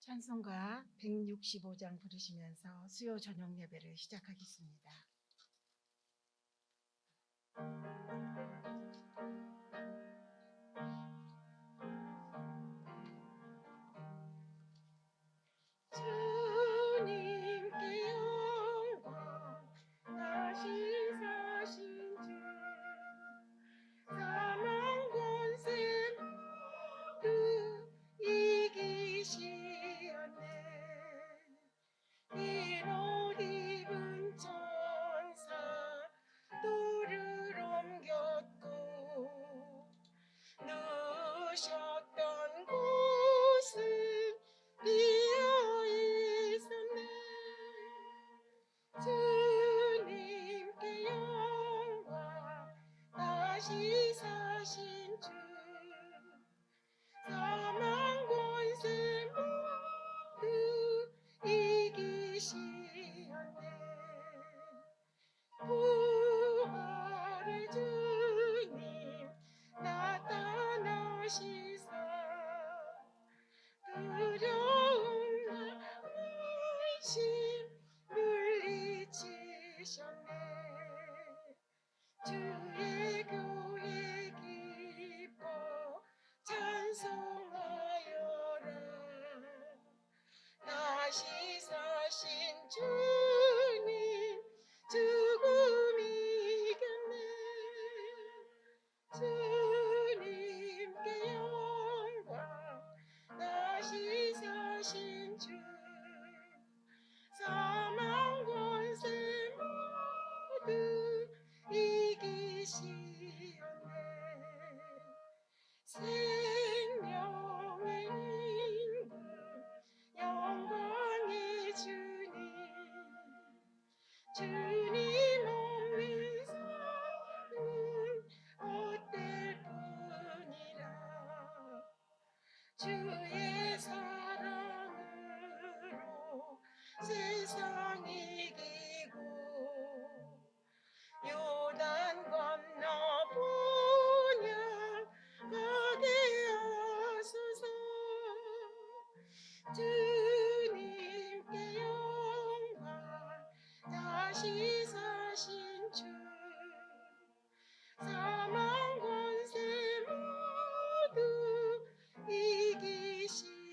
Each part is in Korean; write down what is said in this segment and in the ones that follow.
찬송가 165장 부르시면서 수요 저녁 예배를 시작하겠습니다. 주님께 영광 다시 사신 주 사망 권세 모두 이기시었네. 이옷 입은 천사 돌을 옮겼고 누우셨던 곳은 비어 있었네. 주님께 영광 다시 사신 주 사망 권세 모두 이기시었네. 부활의 주님 나타나시사 두려움 날씬 물리치셨네. 주의 교회 기뻐 찬송하여라. 다시 사신 주님 죽음 이겼네. 주님께 영광 다시 사신 주 사망 권세 모두 이기시었네. 생명의 인물 영광의 주님 주님 없는 삶은 헛될 뿐이라. 주의 사랑으로 세상 이기고 요단 건너 본향 가게 하소서. 주님께 영광 다시 사신 주 사망 권세 모두 이기시었네.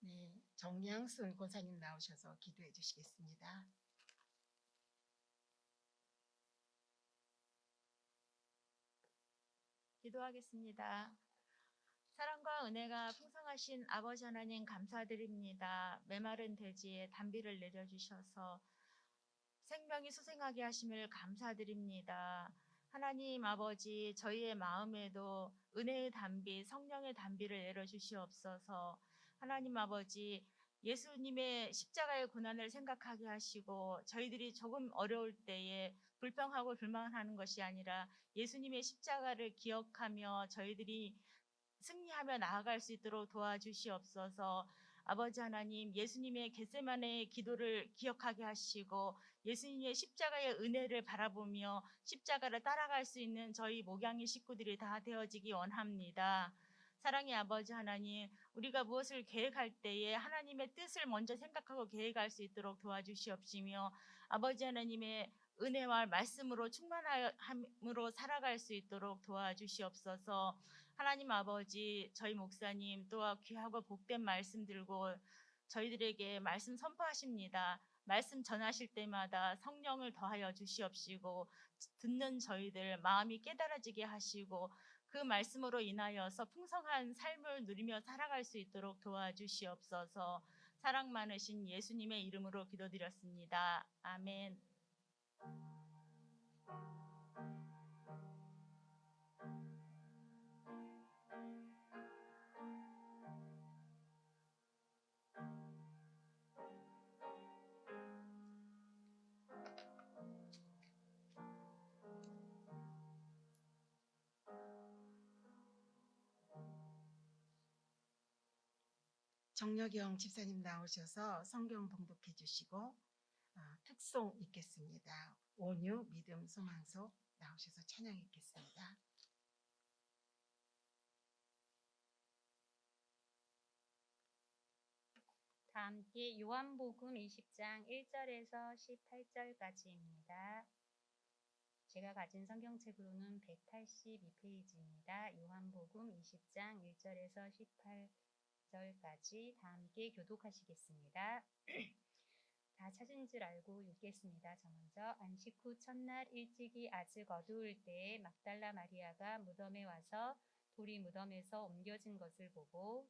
네, 정양순 권사님 나오셔서 기도해 주시겠습니다. 기도하겠습니다. 사랑과 은혜가 풍성하신 아버지 하나님 감사드립니다. 메마른 대지에 단비를 내려주셔서 생명이 소생하게 하심을 감사드립니다. 하나님 아버지, 저희의 마음에도 은혜의 단비, 성령의 단비를 내려주시옵소서. 하나님 아버지, 예수님의 십자가의 고난을 생각하게 하시고 저희들이 조금 어려울 때에 불평하고 불만하는 것이 아니라 예수님의 십자가를 기억하며 저희들이 승리하며 나아갈 수 있도록 도와주시옵소서. 아버지 하나님, 예수님의 겟세마네의 기도를 기억하게 하시고 예수님의 십자가의 은혜를 바라보며 십자가를 따라갈 수 있는 저희 목양의 식구들이 다 되어지기 원합니다. 사랑의 아버지 하나님, 우리가 무엇을 계획할 때에 하나님의 뜻을 먼저 생각하고 계획할 수 있도록 도와주시옵시며 아버지 하나님의 은혜와 말씀으로 충만함으로 살아갈 수 있도록 도와주시옵소서. 하나님 아버지, 저희 목사님 또한 귀하고 복된 말씀 들고 저희들에게 말씀 선포하십니다. 말씀 전하실 때마다 성령을 더하여 주시옵시고 듣는 저희들 마음이 깨달아지게 하시고 그 말씀으로 인하여서 풍성한 삶을 누리며 살아갈 수 있도록 도와주시옵소서. 사랑 많으신 예수님의 이름으로 기도드렸습니다. 아멘. 정여경 집사님 나오셔서 성경 봉독해 주시고 특송 읽겠습니다. 온유 믿음 소망소 나오셔서 찬양 읽겠습니다. 다 함께 요한복음 20장 1절에서 18절까지입니다. 제가 가진 성경책으로는 182페이지입니다. 요한복음 20장 1절에서 18절까지 다 함께 교독하시겠습니다. 다 찾은 줄 알고 읽겠습니다. 저 먼저. 안식 후 첫날 일찍이 아직 어두울 때에 막달라 마리아가 무덤에 와서 돌이 무덤에서 옮겨진 것을 보고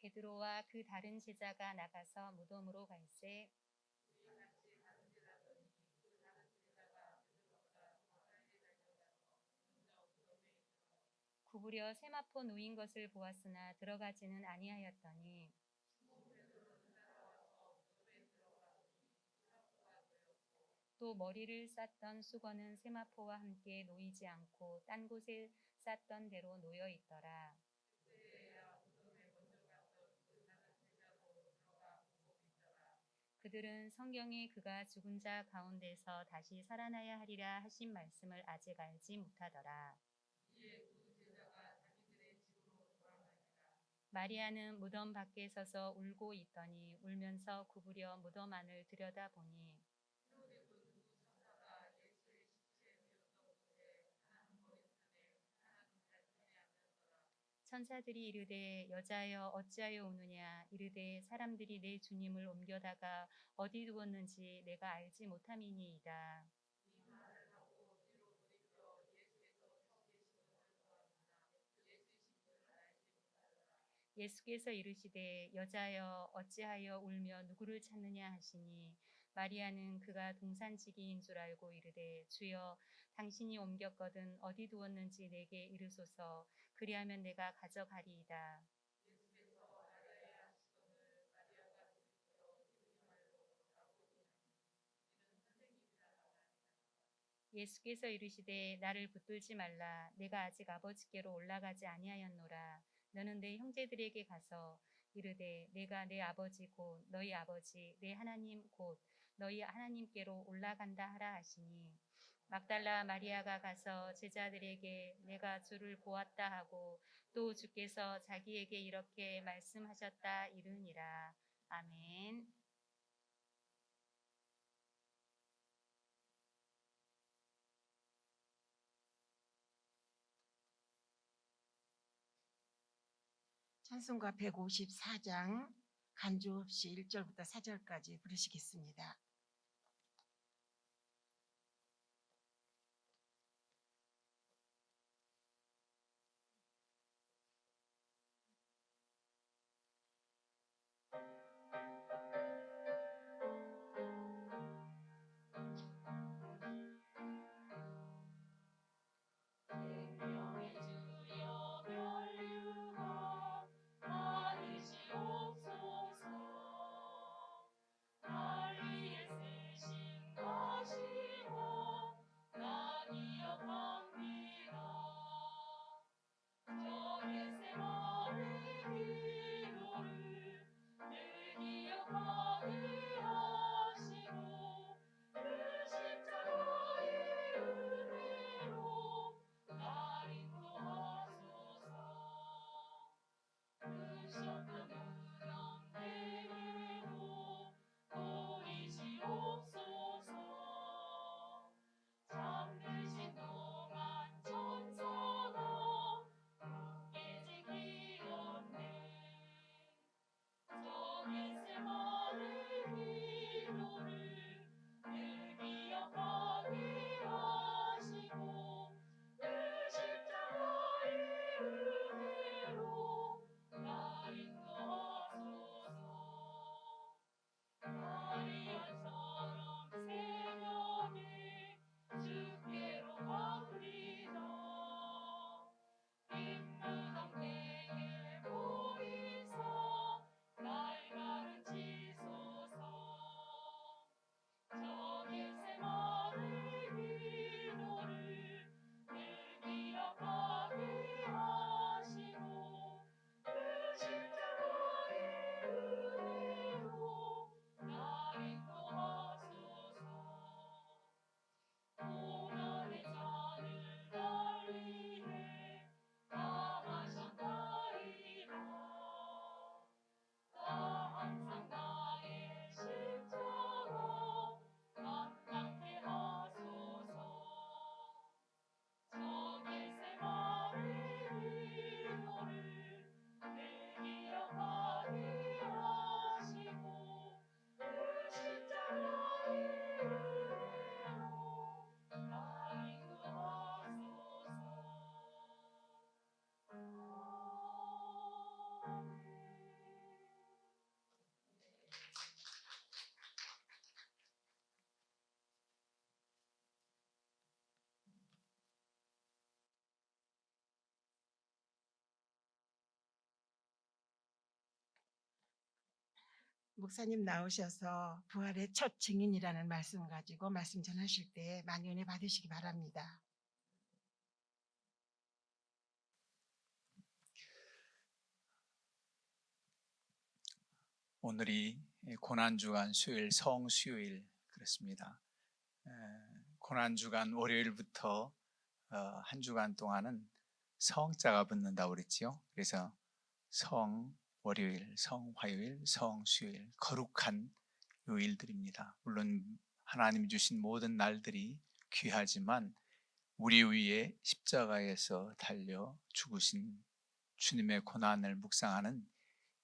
베드로와 그 다른 제자가 나가서 무덤으로 갈새 구부려 세마포 놓인 것을 보았으나 들어가지는 아니하였더니 또 머리를 쌌던 수건은 세마포와 함께 놓이지 않고 딴 곳에 쌌던 대로 놓여 있더라. 그들은 성경에 그가 죽은 자 가운데서 다시 살아나야 하리라 하신 말씀을 아직 알지 못하더라. 마리아는 무덤 밖에 서서 울고 있더니 울면서 구부려 무덤 안을 들여다보니 천사들이 이르되 여자여 어찌하여 우느냐 이르되 사람들이 내 주님을 옮겨다가 어디 두었는지 내가 알지 못함이니이다. 예수께서 이르시되 여자여 어찌하여 울며 누구를 찾느냐 하시니 마리아는 그가 동산지기인 줄 알고 이르되 주여 당신이 옮겼거든 어디 두었는지 내게 이르소서 그리하면 내가 가져가리이다. 예수께서 이르시되 나를 붙들지 말라 내가 아직 아버지께로 올라가지 아니하였노라. 너는 내 형제들에게 가서 이르되 내가 내 아버지 곧 너희 아버지 내 하나님 곧 너희 하나님께로 올라간다 하라 하시니 막달라 마리아가 가서 제자들에게 내가 주를 보았다 하고 또 주께서 자기에게 이렇게 말씀하셨다 이르니라. 아멘. 찬송가 154장 간주 없이 1절부터 4절까지 부르시겠습니다. 많으시옵소서. 날 위해 목사님 나오셔서 부활의 첫 증인이라는 말씀 가지고 말씀 전하실 때 많이 은혜 받으시기 바랍니다. 오늘이 고난주간 수요일 성수요일 그렇습니다. 고난주간 월요일부터 한 주간 동안은 성자가 붙는다고 그랬지요. 그래서 성 월요일, 성 화요일, 성 수요일 거룩한 요일들입니다. 물론 하나님이 주신 모든 날들이 귀하지만 우리 위에 십자가에서 달려 죽으신 주님의 고난을 묵상하는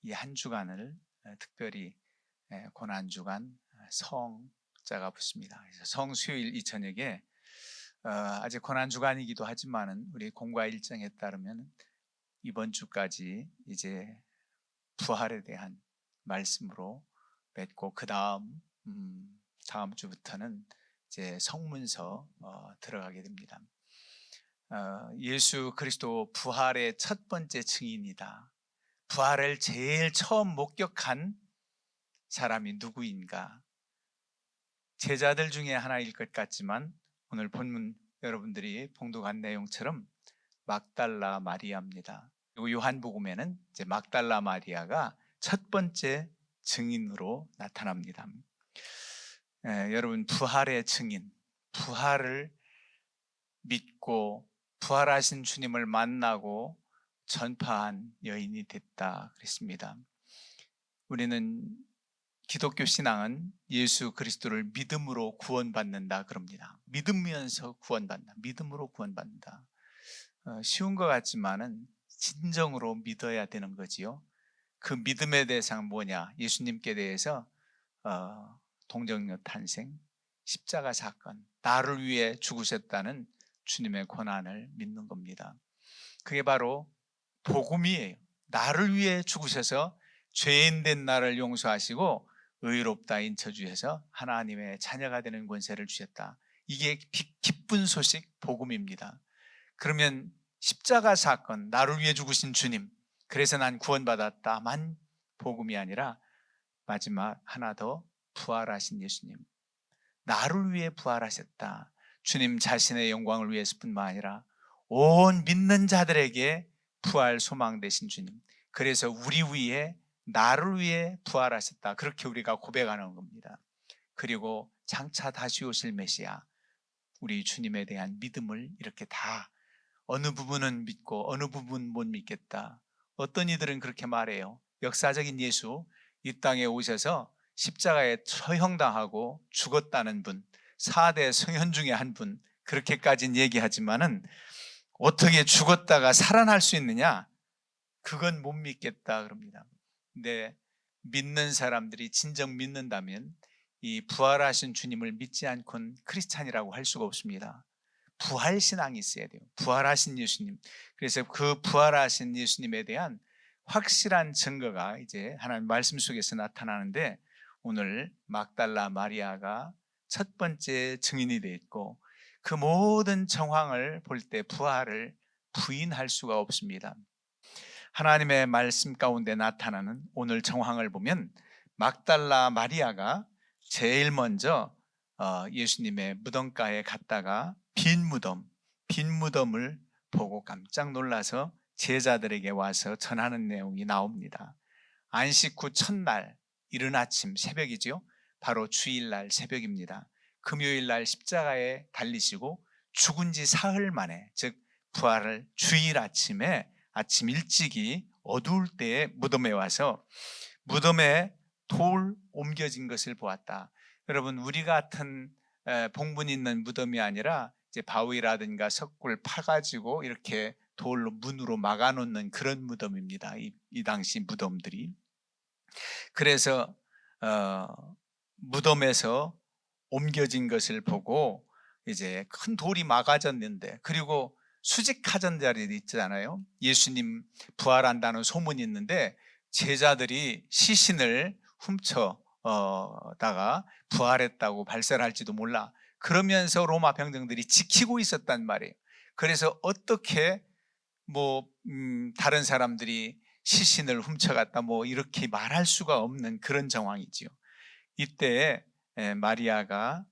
이 한 주간을 특별히 고난주간 성자가 붙습니다. 그래서 성수요일 이 저녁에 아직 고난주간이기도 하지만은 우리 공과 일정에 따르면 이번 주까지 이제 부활에 대한 말씀으로 맺고 그 다음 다음 주부터는 이제 성문서 들어가게 됩니다. 예수 그리스도 부활의 첫 번째 증인이다. 부활을 제일 처음 목격한 사람이 누구인가? 제자들 중에 하나일 것 같지만 오늘 본문 여러분들이 봉독한 내용처럼 막달라 마리아입니다. 그리고 요한복음에는 이제 막달라 마리아가 첫 번째 증인으로 나타납니다. 여러분 부활의 증인, 부활을 믿고 부활하신 주님을 만나고 전파한 여인이 됐다 그랬습니다. 우리는 기독교 신앙은 예수 그리스도를 믿음으로 구원받는다 그럽니다. 믿으면서 구원받는다. 믿음으로 구원받는다. 쉬운 것 같지만은 진정으로 믿어야 되는 거지요. 그 믿음의 대상은 뭐냐? 예수님께 대해서 동정녀 탄생, 십자가 사건, 나를 위해 죽으셨다는 주님의 고난을 믿는 겁니다. 그게 바로 복음이에요. 나를 위해 죽으셔서 죄인 된 나를 용서하시고 의롭다 인쳐주셔서 하나님의 자녀가 되는 권세를 주셨다. 이게 기쁜 소식 복음입니다. 그러면 십자가 사건, 나를 위해 죽으신 주님, 그래서 난 구원받았다만 복음이 아니라 마지막 하나 더 부활하신 예수님, 나를 위해 부활하셨다. 주님 자신의 영광을 위해서뿐만 아니라 온 믿는 자들에게 부활 소망 되신 주님, 그래서 우리 위에 나를 위해 부활하셨다. 그렇게 우리가 고백하는 겁니다. 그리고 장차 다시 오실 메시아, 우리 주님에 대한 믿음을 이렇게 다 어느 부분은 믿고 어느 부분은 못 믿겠다. 어떤 이들은 그렇게 말해요. 역사적인 예수, 이 땅에 오셔서 십자가에 처형당하고 죽었다는 분, 4대 성현 중에 한 분, 그렇게까지는 얘기하지만은 어떻게 죽었다가 살아날 수 있느냐? 그건 못 믿겠다 그럽니다. 근데 믿는 사람들이 진정 믿는다면 이 부활하신 주님을 믿지 않고는 크리스찬이라고 할 수가 없습니다. 부활신앙이 있어야 돼요. 부활하신 예수님. 그래서 그 부활하신 예수님에 대한 확실한 증거가 이제 하나님 말씀 속에서 나타나는데, 오늘 막달라 마리아가 첫 번째 증인이 되어 있고 그 모든 정황을 볼 때 부활을 부인할 수가 없습니다. 하나님의 말씀 가운데 나타나는 오늘 정황을 보면 막달라 마리아가 제일 먼저 예수님의 무덤가에 갔다가 빈 무덤을 보고 깜짝 놀라서 제자들에게 와서 전하는 내용이 나옵니다. 안식 후 첫날 이른 아침 새벽이죠. 바로 주일날 새벽입니다. 금요일날 십자가에 달리시고 죽은 지 사흘 만에, 즉 부활을 주일 아침에 아침 일찍이 어두울 때에 무덤에 와서 무덤에 돌 옮겨진 것을 보았다. 여러분, 우리 같은 봉분 있는 무덤이 아니라 이제 바위라든가 석굴 파가지고 이렇게 돌로 문으로 막아놓는 그런 무덤입니다. 이 당시 무덤들이. 그래서 무덤에서 옮겨진 것을 보고 이제 큰 돌이 막아졌는데, 그리고 수직하던 자리도 있잖아요. 예수님 부활한다는 소문이 있는데 제자들이 시신을 훔쳐다가 부활했다고 발설을 할지도 몰라. 그러면서 로마 병정들이 지키고 있었단 말이에요. 그래서 어떻게 다른 사람들이 시신을 훔쳐갔다 뭐 이렇게 말할 수가 없는 그런 정황이지요. 이때 마리아가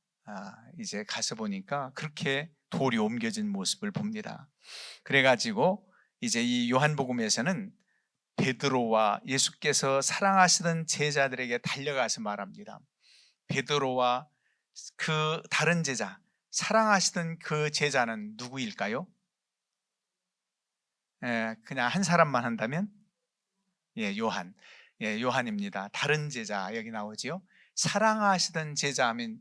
이제 가서 보니까 그렇게 돌이 옮겨진 모습을 봅니다. 그래가지고 이제 이 요한복음에서는 베드로와 예수께서 사랑하시던 제자들에게 달려가서 말합니다. 베드로와 그 다른 제자, 사랑하시던 그 제자는 누구일까요? 그냥 한 사람만 한다면 요한. 요한입니다. 다른 제자 여기 나오지요. 사랑하시던 제자 하면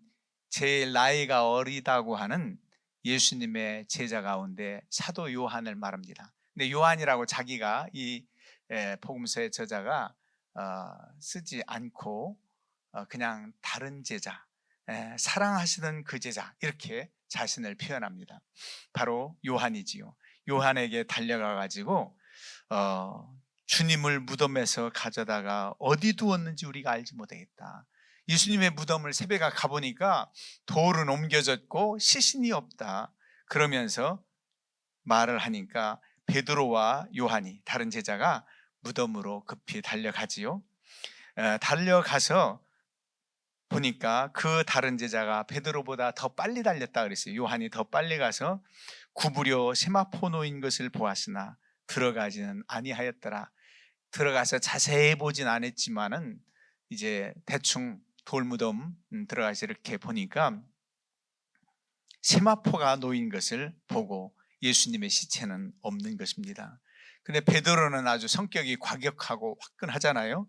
제일 나이가 어리다고 하는 예수님의 제자 가운데 사도 요한을 말합니다. 근데 요한이라고 자기가 이 복음서의 저자가 쓰지 않고 그냥 다른 제자, 사랑하시던 그 제자 이렇게 자신을 표현합니다. 바로 요한이지요. 요한에게 달려가 가지고 주님을 무덤에서 가져다가 어디 두었는지 우리가 알지 못하겠다. 예수님의 무덤을 새벽에 가보니까 돌은 옮겨졌고 시신이 없다. 그러면서 말을 하니까 베드로와 요한이 다른 제자가 무덤으로 급히 달려가지요. 달려가서 보니까 그 다른 제자가 베드로보다 더 빨리 달렸다 그랬어요. 요한이 더 빨리 가서 구부려 세마포 놓인 것을 보았으나 들어가지는 아니하였더라. 들어가서 자세히 보진 않았지만은 이제 대충 돌무덤 들어가서 이렇게 보니까 세마포가 놓인 것을 보고 예수님의 시체는 없는 것입니다. 근데 베드로는 아주 성격이 과격하고 화끈하잖아요.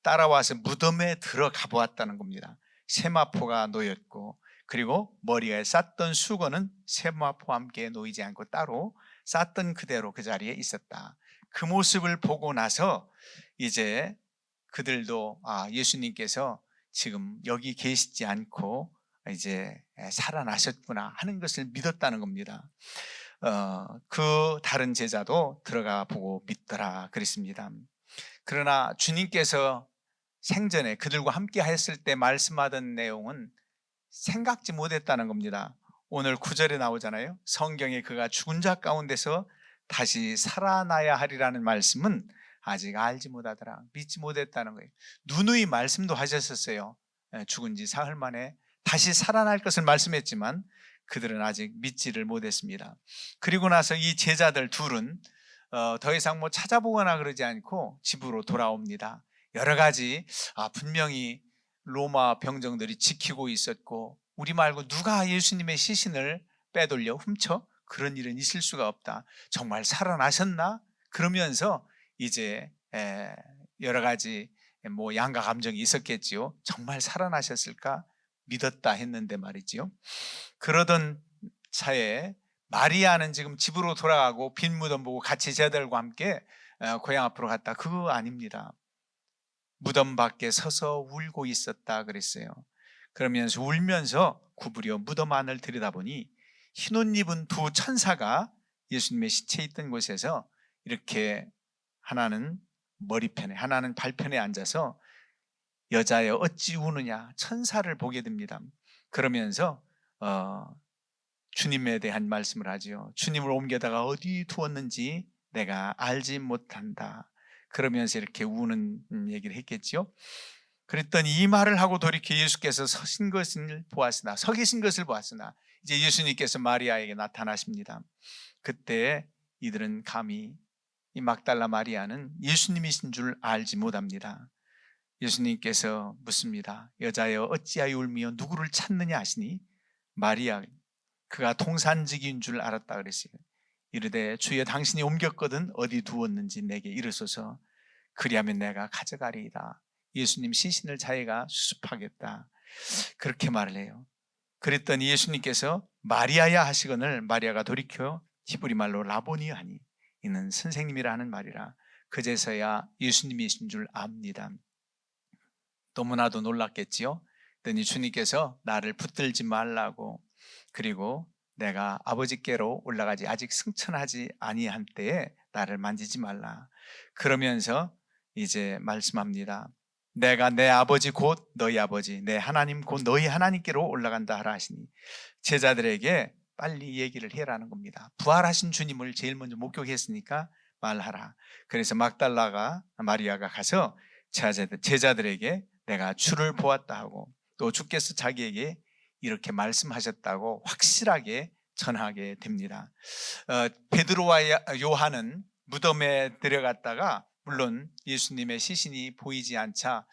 따라와서 무덤에 들어가 보았다는 겁니다. 세마포가 놓였고 그리고 머리에 쌌던 수건은 세마포와 함께 놓이지 않고 따로 쌌던 그대로 그 자리에 있었다. 그 모습을 보고 나서 이제 그들도 예수님께서 지금 여기 계시지 않고 이제 살아나셨구나 하는 것을 믿었다는 겁니다. 그 다른 제자도 들어가 보고 믿더라 그랬습니다. 그러나 주님께서 생전에 그들과 함께 했을 때 말씀하던 내용은 생각지 못했다는 겁니다. 오늘 9절에 나오잖아요. 성경에 그가 죽은 자 가운데서 다시 살아나야 하리라는 말씀은 아직 알지 못하더라, 믿지 못했다는 거예요. 누누이 말씀도 하셨었어요. 죽은 지 사흘 만에 다시 살아날 것을 말씀했지만 그들은 아직 믿지를 못했습니다. 그리고 나서 이 제자들 둘은 더 이상 뭐 찾아보거나 그러지 않고 집으로 돌아옵니다. 여러 가지 분명히 로마 병정들이 지키고 있었고 우리 말고 누가 예수님의 시신을 빼돌려 훔쳐? 그런 일은 있을 수가 없다. 정말 살아나셨나? 그러면서 이제 여러 가지 뭐 양가 감정이 있었겠지요. 정말 살아나셨을까? 믿었다 했는데 말이지요. 그러던 차에 마리아는 지금 집으로 돌아가고 빈 무덤 보고 같이 제자들과 함께 고향 앞으로 갔다. 그거 아닙니다. 무덤 밖에 서서 울고 있었다 그랬어요. 그러면서 울면서 구부려 무덤 안을 들여다보니 흰옷 입은 두 천사가 예수님의 시체 있던 곳에서 이렇게 하나는 머리편에 하나는 발편에 앉아서 여자여 어찌 우느냐, 천사를 보게 됩니다. 그러면서 주님에 대한 말씀을 하지요. 주님을 옮겨다가 어디 두었는지 내가 알지 못한다. 그러면서 이렇게 우는 얘기를 했겠죠. 그랬더니 이 말을 하고 돌이켜 예수께서 서 계신 것을 보았으나 이제 예수님께서 마리아에게 나타나십니다. 그때 이들은 감히 이 막달라 마리아는 예수님이신 줄 알지 못합니다. 예수님께서 묻습니다. 여자여 어찌하여 울며 누구를 찾느냐 하시니 마리아, 그가 통산직인 줄 알았다 그랬어요. 이르되 주여 당신이 옮겼거든 어디 두었는지 내게 이르소서. 그리하면 내가 가져가리이다. 예수님 시신을 자기가 수습하겠다. 그렇게 말을 해요. 그랬더니 예수님께서 마리아야 하시거늘 마리아가 돌이켜 히브리 말로 라보니 하니 이는 선생님이라 하는 말이라. 그제서야 예수님이신 줄 압니다. 너무나도 놀랐겠지요. 그랬더니 주님께서 나를 붙들지 말라고, 그리고 내가 아버지께로 올라가지 아직 승천하지 아니한 때에 나를 만지지 말라. 그러면서 이제 말씀합니다. 내가 내 아버지 곧 너희 아버지, 내 하나님 곧 너희 하나님께로 올라간다 하라 하시니 제자들에게 빨리 얘기를 해라는 겁니다. 부활하신 주님을 제일 먼저 목격했으니까 말하라. 그래서 막달라 마리아가 가서 제자들에게 내가 주를 보았다 하고 또 주께서 자기에게 이렇게 말씀하셨다고 확실하게 전하게 됩니다. 베드로와 요한은 무덤에 들어갔다가 물론 예수님의 시신이 보이지 않자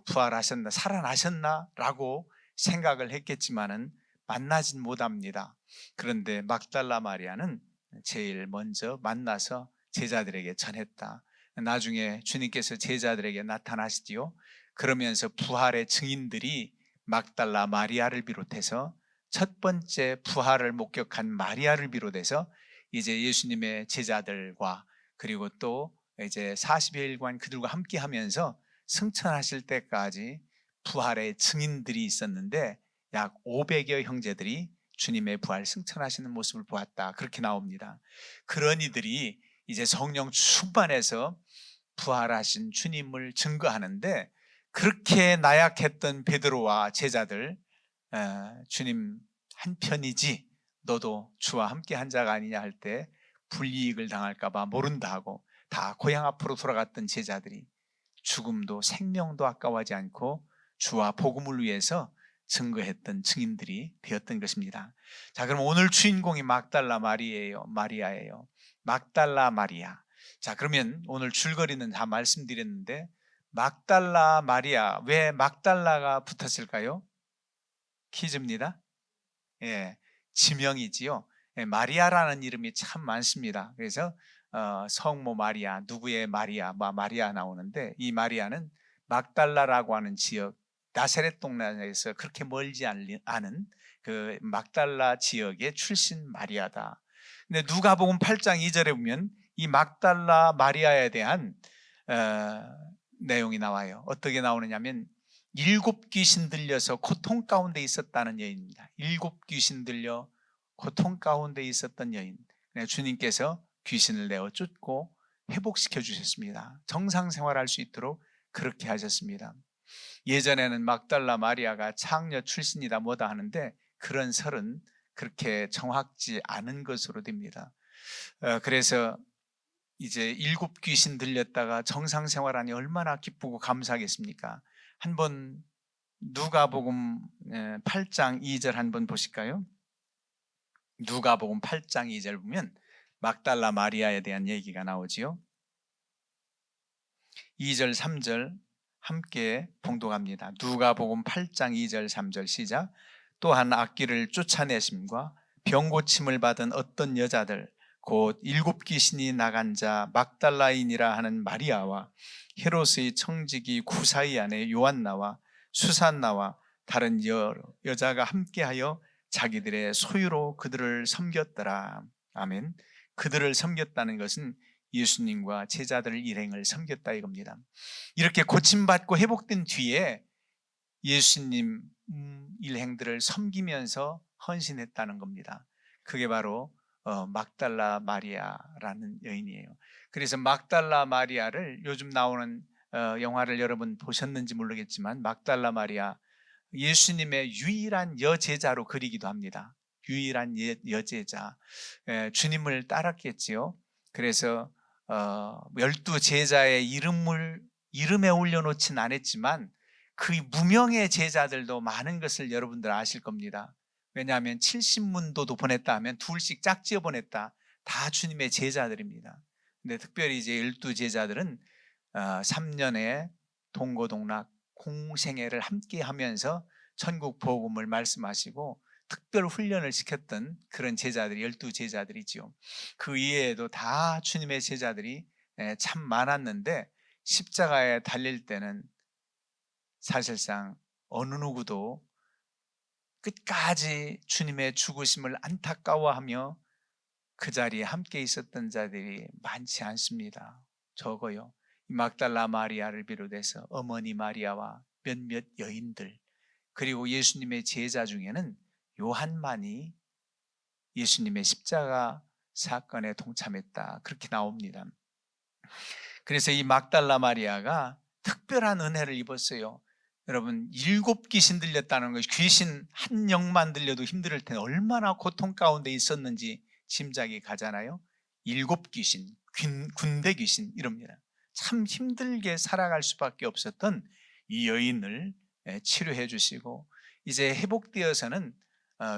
부활하셨나 살아나셨나 라고 생각을 했겠지만은 만나진 못합니다. 그런데 막달라 마리아는 제일 먼저 만나서 제자들에게 전했다. 나중에 주님께서 제자들에게 나타나시지요. 그러면서 부활의 증인들이 막달라 마리아를 비롯해서 첫 번째 부활을 목격한 마리아를 비롯해서 이제 예수님의 제자들과 그리고 또 이제 40여일간 그들과 함께 하면서 승천하실 때까지 부활의 증인들이 있었는데 약 500여 형제들이 주님의 부활 승천하시는 모습을 보았다. 그렇게 나옵니다. 그런 이들이 이제 성령 충만해서 부활하신 주님을 증거하는데 그렇게 나약했던 베드로와 제자들 주님 한편이지 너도 주와 함께 한 자가 아니냐 할 때 불이익을 당할까 봐 모른다 하고 다 고향 앞으로 돌아갔던 제자들이 죽음도 생명도 아까워하지 않고 주와 복음을 위해서 증거했던 증인들이 되었던 것입니다. 자, 그럼 오늘 주인공이 막달라 마리아예요. 막달라 마리아. 자, 그러면 오늘 줄거리는 다 말씀드렸는데 막달라 마리아, 왜 막달라가 붙었을까요? 퀴즈입니다. 예, 지명이지요. 예, 마리아라는 이름이 참 많습니다. 그래서 성모 마리아, 누구의 마리아, 마리아 나오는데 이 마리아는 막달라라고 하는 지역, 나사렛 동네에서 그렇게 멀지 않은 그 막달라 지역의 출신 마리아다. 근데 누가복음 8장 2절에 보면 이 막달라 마리아에 대한 내용이 나와요. 어떻게 나오느냐면 7 귀신 들려서 고통 가운데 있었다는 여인입니다. 7 귀신 들려 고통 가운데 있었던 여인. 주님께서 귀신을 내어 쫓고 회복시켜 주셨습니다. 정상 생활할 수 있도록 그렇게 하셨습니다. 예전에는 막달라 마리아가 창녀 출신이다 뭐다 하는데 그런 설은 그렇게 정확지 않은 것으로 됩니다. 그래서 이제 7 귀신 들렸다가 정상 생활하니 얼마나 기쁘고 감사하겠습니까? 한번 누가복음 8장 2절 한번 보실까요? 누가복음 8장 2절 보면 막달라 마리아에 대한 얘기가 나오지요. 2절 3절 함께 봉독합니다. 누가복음 8장 2절 3절 시작. 또한 악귀를 쫓아내심과 병고침을 받은 어떤 여자들 곧 7 귀신이 나간 자 막달라인이라 하는 마리아와 헤롯의 청지기 구사의 아내 요한나와 수산나와 다른 여자가 함께하여 자기들의 소유로 그들을 섬겼더라. 아멘. 그들을 섬겼다는 것은 예수님과 제자들 일행을 섬겼다 이겁니다. 이렇게 고침받고 회복된 뒤에 예수님 일행들을 섬기면서 헌신했다는 겁니다. 그게 바로 막달라 마리아라는 여인이에요. 그래서 막달라 마리아를 요즘 나오는 영화를 여러분 보셨는지 모르겠지만 막달라 마리아 예수님의 유일한 여제자로 그리기도 합니다. 유일한 여제자. 주님을 따랐겠지요. 그래서 12 제자의 이름에 올려놓진 않았지만 그 무명의 제자들도 많은 것을 여러분들 아실 겁니다. 왜냐하면 70문도도 보냈다 하면 둘씩 짝지어 보냈다. 다 주님의 제자들입니다. 근데 특별히 이제 12 제자들은 3년의 동고동락 공생애를 함께 하면서 천국 복음을 말씀하시고 특별 훈련을 시켰던 그런 제자들이 12 제자들이지요. 그 이외에도 다 주님의 제자들이 참 많았는데 십자가에 달릴 때는 사실상 어느 누구도 끝까지 주님의 죽으심을 안타까워하며 그 자리에 함께 있었던 자들이 많지 않습니다. 적어요. 막달라 마리아를 비롯해서 어머니 마리아와 몇몇 여인들 그리고 예수님의 제자 중에는 요한만이 예수님의 십자가 사건에 동참했다 그렇게 나옵니다. 그래서 이 막달라 마리아가 특별한 은혜를 입었어요. 여러분 7 귀신 들렸다는 것이 귀신 한 영만 들려도 힘들 텐데 얼마나 고통 가운데 있었는지 짐작이 가잖아요. 일곱 귀신, 군대 귀신 이럽니다. 참 힘들게 살아갈 수밖에 없었던 이 여인을 치료해 주시고 이제 회복되어서는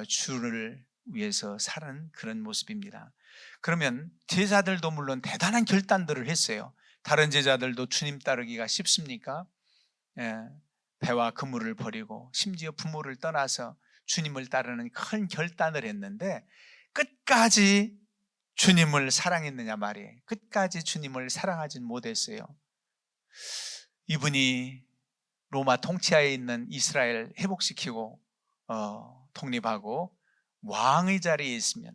주를 위해서 사는 그런 모습입니다. 그러면 제자들도 물론 대단한 결단들을 했어요. 다른 제자들도 주님 따르기가 쉽습니까? 배와 그물을 버리고 심지어 부모를 떠나서 주님을 따르는 큰 결단을 했는데 끝까지 주님을 사랑했느냐 말이에요. 끝까지 주님을 사랑하진 못했어요. 이분이 로마 통치하에 있는 이스라엘 회복시키고 독립하고 왕의 자리에 있으면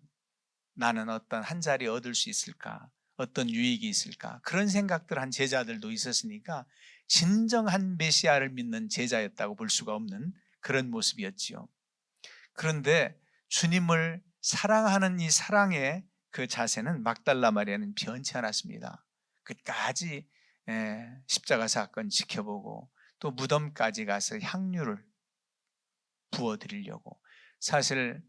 나는 어떤 한 자리 얻을 수 있을까? 어떤 유익이 있을까? 그런 생각들 한 제자들도 있었으니까 진정한 메시아를 믿는 제자였다고 볼 수가 없는 그런 모습이었지요. 그런데 주님을 사랑하는 이 사랑의 그 자세는 막달라 마리아는 변치 않았습니다. 끝까지 십자가 사건 지켜보고 또 무덤까지 가서 향유를 부어드리려고. 사실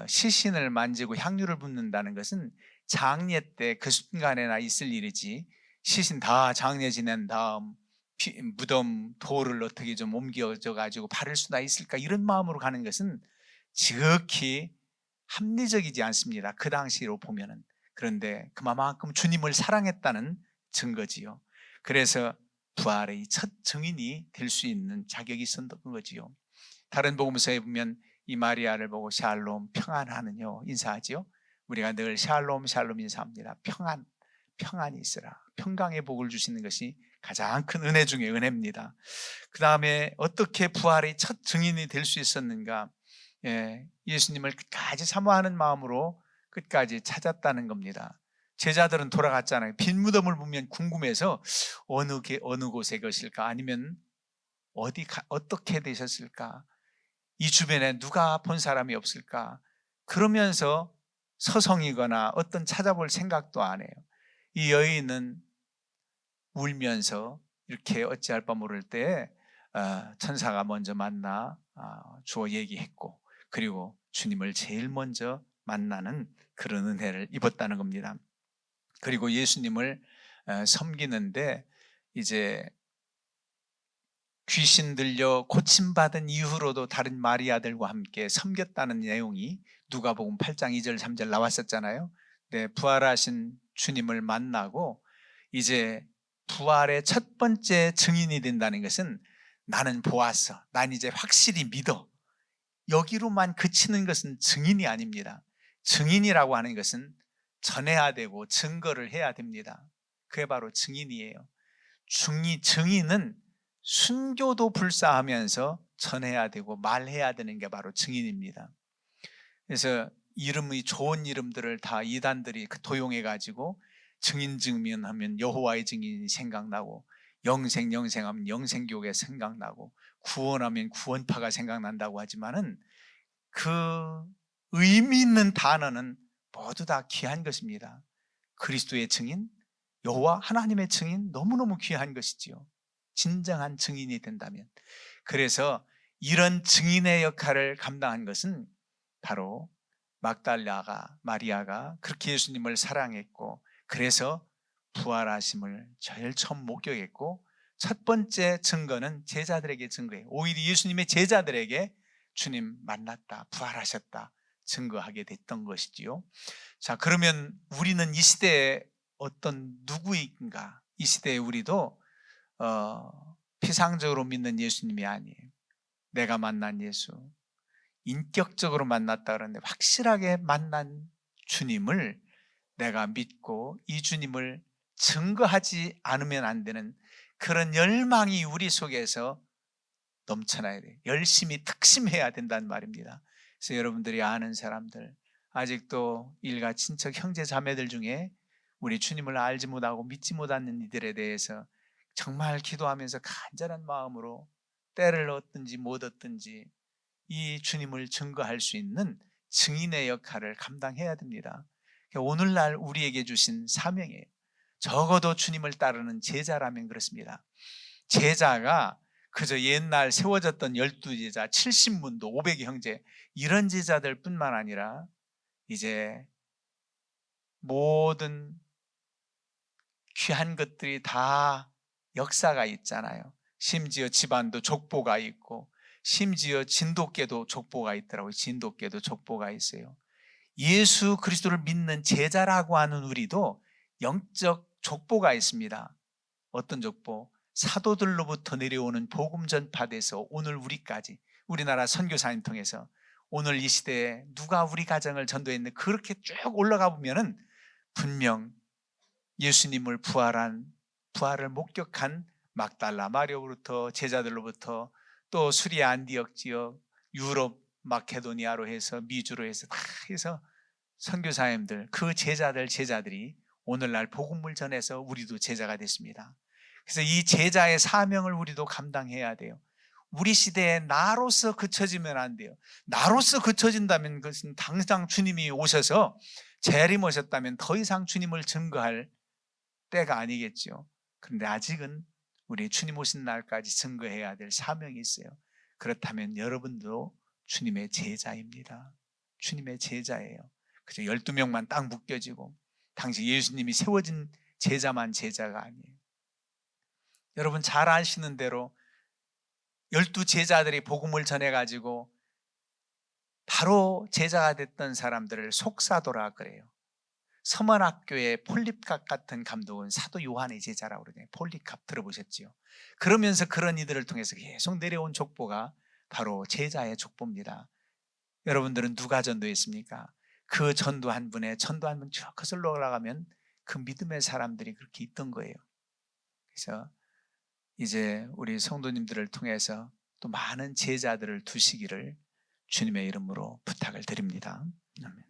시신을 만지고 향유를 붓는다는 것은 장례 때 그 순간에나 있을 일이지, 시신 다 장례 지낸 다음 무덤 돌을 어떻게 좀 옮겨져 가지고 바를 수나 있을까 이런 마음으로 가는 것은 지극히 합리적이지 않습니다. 그 당시로 보면은. 그런데 그만큼 주님을 사랑했다는 증거지요. 그래서 부활의 첫 증인이 될 수 있는 자격이 있었던 거지요. 다른 복음서에 보면 이 마리아를 보고 샬롬 평안하느뇨 인사하지요. 우리가 늘 샬롬 샬롬 인사합니다. 평안이 있으라. 평강의 복을 주시는 것이 가장 큰 은혜 중에 은혜입니다. 그 다음에 어떻게 부활의 첫 증인이 될 수 있었는가? 예수님을 끝까지 사모하는 마음으로 끝까지 찾았다는 겁니다. 제자들은 돌아갔잖아요. 빈 무덤을 보면 궁금해서 어느 곳에 것일까? 아니면 어떻게 되셨을까? 이 주변에 누가 본 사람이 없을까? 그러면서 서성이거나 어떤 찾아볼 생각도 안 해요. 이 여인은 울면서 이렇게 어찌할 바 모를 때 천사가 먼저 만나 주어 얘기했고, 그리고 주님을 제일 먼저 만나는 그런 은혜를 입었다는 겁니다. 그리고 예수님을 섬기는데 이제 귀신 들려 고침받은 이후로도 다른 마리아들과 함께 섬겼다는 내용이 누가복음 8장 2절 3절 나왔었잖아요. 네, 부활하신 주님을 만나고 이제 부활의 첫 번째 증인이 된다는 것은 나는 보았어, 난 이제 확실히 믿어, 여기로만 그치는 것은 증인이 아닙니다. 증인이라고 하는 것은 전해야 되고 증거를 해야 됩니다. 그게 바로 증인이에요. 증인은 순교도 불사하면서 전해야 되고 말해야 되는 게 바로 증인입니다. 그래서 이름이 좋은 이름들을 다 이단들이 도용해 가지고 증인 증명하면 여호와의 증인이 생각나고, 영생하면 영생교회 생각나고, 구원하면 구원파가 생각난다고 하지만은 그 의미 있는 단어는 모두 다 귀한 것입니다. 그리스도의 증인, 여호와 하나님의 증인, 너무너무 귀한 것이지요. 진정한 증인이 된다면. 그래서 이런 증인의 역할을 감당한 것은 바로 막달라 마리아가 그렇게 예수님을 사랑했고, 그래서 부활하심을 제일 처음 목격했고, 첫 번째 증거는 제자들에게 증거해요. 오히려 예수님의 제자들에게 주님 만났다, 부활하셨다 증거하게 됐던 것이지요. 자, 그러면 우리는 이 시대에 어떤 누구인가? 이 시대에 우리도 피상적으로 믿는 예수님이 아니에요. 내가 만난 예수, 인격적으로 만났다 그러는데 확실하게 만난 주님을 내가 믿고 이 주님을 증거하지 않으면 안 되는 그런 열망이 우리 속에서 넘쳐나야 돼요. 열심히 특심해야 된다는 말입니다. 그래서 여러분들이 아는 사람들, 아직도 일가 친척 형제 자매들 중에 우리 주님을 알지 못하고 믿지 못하는 이들에 대해서 정말 기도하면서 간절한 마음으로 때를 얻든지 못 얻든지 이 주님을 증거할 수 있는 증인의 역할을 감당해야 됩니다. 오늘날 우리에게 주신 사명이에요. 적어도 주님을 따르는 제자라면 그렇습니다. 제자가 그저 옛날 세워졌던 12제자, 70문도, 500의 형제 이런 제자들 뿐만 아니라 이제 모든 귀한 것들이 다 역사가 있잖아요. 심지어 집안도 족보가 있고, 심지어 진돗개도 족보가 있더라고요. 진돗개도 족보가 있어요. 예수 그리스도를 믿는 제자라고 하는 우리도 영적 족보가 있습니다. 어떤 족보? 사도들로부터 내려오는 복음 전파돼서 오늘 우리까지, 우리나라 선교사님 통해서 오늘 이 시대에 누가 우리 가정을 전도했는데, 그렇게 쭉 올라가 보면은 분명 예수님을 부활을 목격한 막달라 마리아로부터, 제자들로부터, 또 수리아 안디옥 지역, 유럽 마케도니아로 해서 미주로 해서 다 해서 선교사님들, 그 제자들이 오늘날 복음을 전해서 우리도 제자가 됐습니다. 그래서 이 제자의 사명을 우리도 감당해야 돼요. 우리 시대에 나로서 그쳐지면 안 돼요. 나로서 그쳐진다면 그것은 당장 주님이 오셔서 재림하셨다면 더 이상 주님을 증거할 때가 아니겠죠. 그런데 아직은 우리 주님 오신 날까지 증거해야 될 사명이 있어요. 그렇다면 여러분도 주님의 제자입니다. 주님의 제자예요. 그저 12명만 딱 묶여지고 당시 예수님이 세워진 제자만 제자가 아니에요. 여러분 잘 아시는 대로 12제자들이 복음을 전해가지고 바로 제자가 됐던 사람들을 속사도라 그래요. 서머학교의 폴리캅 같은 감독은 사도 요한의 제자라고 그러잖아요. 폴리캅 들어보셨지요? 그러면서 그런 이들을 통해서 계속 내려온 족보가 바로 제자의 족보입니다. 여러분들은 누가 전도했습니까? 그 전도한 분의 전도한 분 쭉 거슬러 올라가면 그 믿음의 사람들이 그렇게 있던 거예요. 그래서 이제 우리 성도님들을 통해서 또 많은 제자들을 두시기를 주님의 이름으로 부탁을 드립니다. 아멘.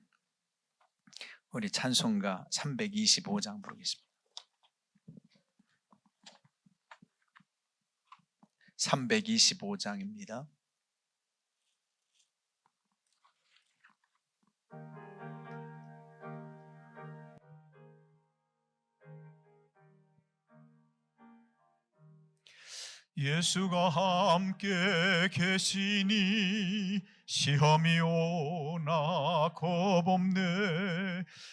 우리 찬송가 325장 부르겠습니다. 325장입니다. 예수가 함께 계시니 시험이 오나 겁없네.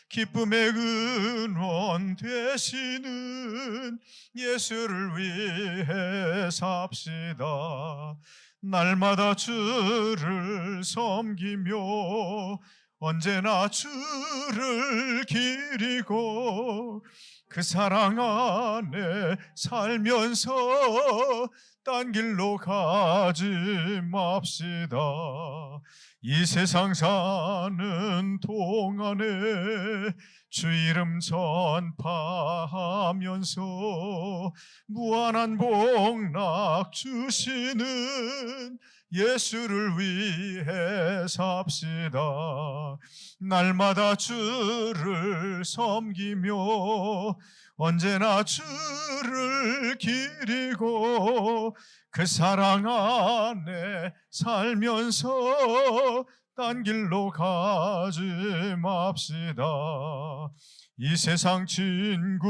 기쁨의 근원 되시는 예수를 위해 삽시다. 날마다 주를 섬기며 언제나 주를 기리고 그 사랑 안에 살면서 딴 길로 가지 맙시다. 이 세상 사는 동안에 주 이름 전파하면서 무한한 복락 주시는 예수를 위해 삽시다. 날마다 주를 섬기며 언제나 주를 기리고 그 사랑 안에 살면서 딴 길로 가지 맙시다. 이 세상 친구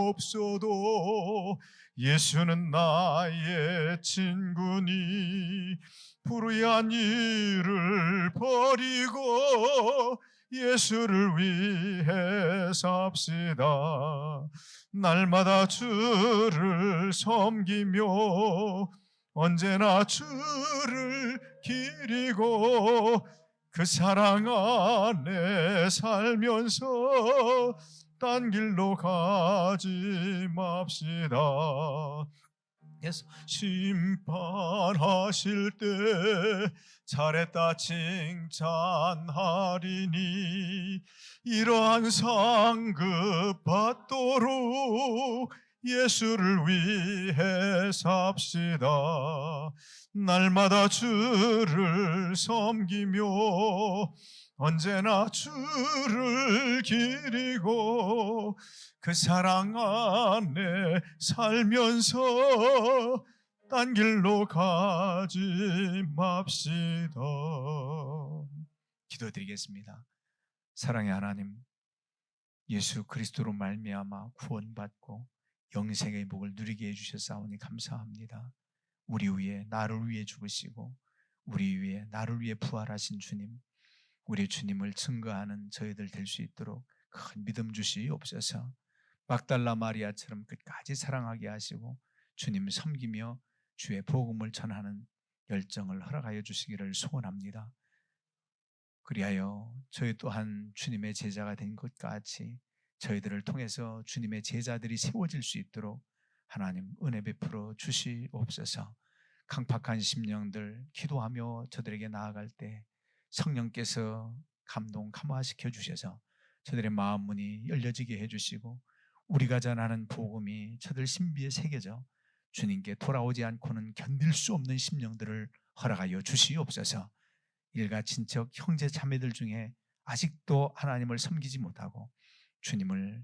없어도 예수는 나의 친구니 불의한 일을 버리고 예수를 위해 삽시다. 날마다 주를 섬기며 언제나 주를 기리고 그 사랑 안에 살면서 딴 길로 가지 맙시다. 심판하실 때 잘했다 칭찬하리니 이러한 상급 받도록 예수를 위해 삽시다. 날마다 주를 섬기며 언제나 주를 기리고 그 사랑 안에 살면서 딴 길로 가지 맙시다. 기도드리겠습니다. 사랑의 하나님, 예수 그리스도로 말미암아 구원받고 영생의 복을 누리게 해주셨사오니 감사합니다. 우리 위에 나를 위해 죽으시고 우리 위에 나를 위해 부활하신 주님, 우리 주님을 증거하는 저희들 될 수 있도록 큰 믿음 주시옵소서. 막달라 마리아처럼 끝까지 사랑하게 하시고 주님 섬기며 주의 복음을 전하는 열정을 허락하여 주시기를 소원합니다. 그리하여 저희 또한 주님의 제자가 된 것 같이 저희들을 통해서 주님의 제자들이 세워질 수 있도록 하나님 은혜 베풀어 주시옵소서. 강팍한 심령들 기도하며 저들에게 나아갈 때 성령께서 감동 감화시켜 주셔서 저들의 마음 문이 열려지게 해주시고 우리가 전하는 복음이 저들 신비에 새겨져 주님께 돌아오지 않고는 견딜 수 없는 심령들을 허락하여 주시옵소서. 일가 친척 형제 자매들 중에 아직도 하나님을 섬기지 못하고 주님을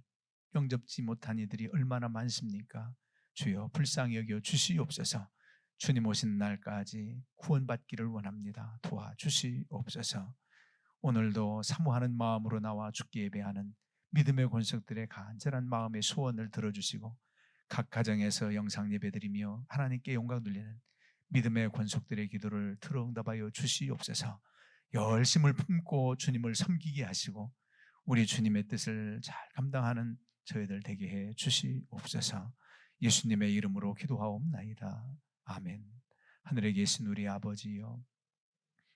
영접지 못한 이들이 얼마나 많습니까? 주여 불쌍히 여겨 주시옵소서. 주님 오신 날까지 구원받기를 원합니다. 도와주시옵소서. 오늘도 사모하는 마음으로 나와 주께 예배하는 믿음의 권속들의 간절한 마음의 소원을 들어주시고 각 가정에서 영상 예배드리며 하나님께 영광 돌리는 믿음의 권속들의 기도를 들어 응답하여 주시옵소서. 열심을 품고 주님을 섬기게 하시고 우리 주님의 뜻을 잘 감당하는 저희들 되게 해 주시옵소서. 예수님의 이름으로 기도하옵나이다. 아멘. 하늘에 계신 우리 아버지여,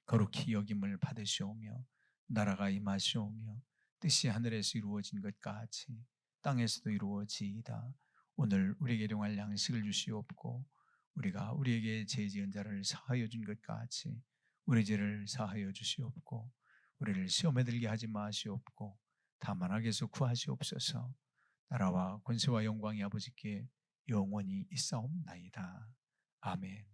거룩히 여김을 받으시오며 나라가 임하시오며 뜻이 하늘에서 이루어진 것 같이 땅에서도 이루어지이다. 오늘 우리에게 일용할 양식을 주시옵고 우리가 우리에게 죄 지은 자를 사하여 준 것 같이 우리 죄를 사하여 주시옵고 우리를 시험에 들게 하지 마시옵고 다만 악에서 구하시옵소서. 나라와 권세와 영광이 아버지께 영원히 있사옵나이다. 아멘.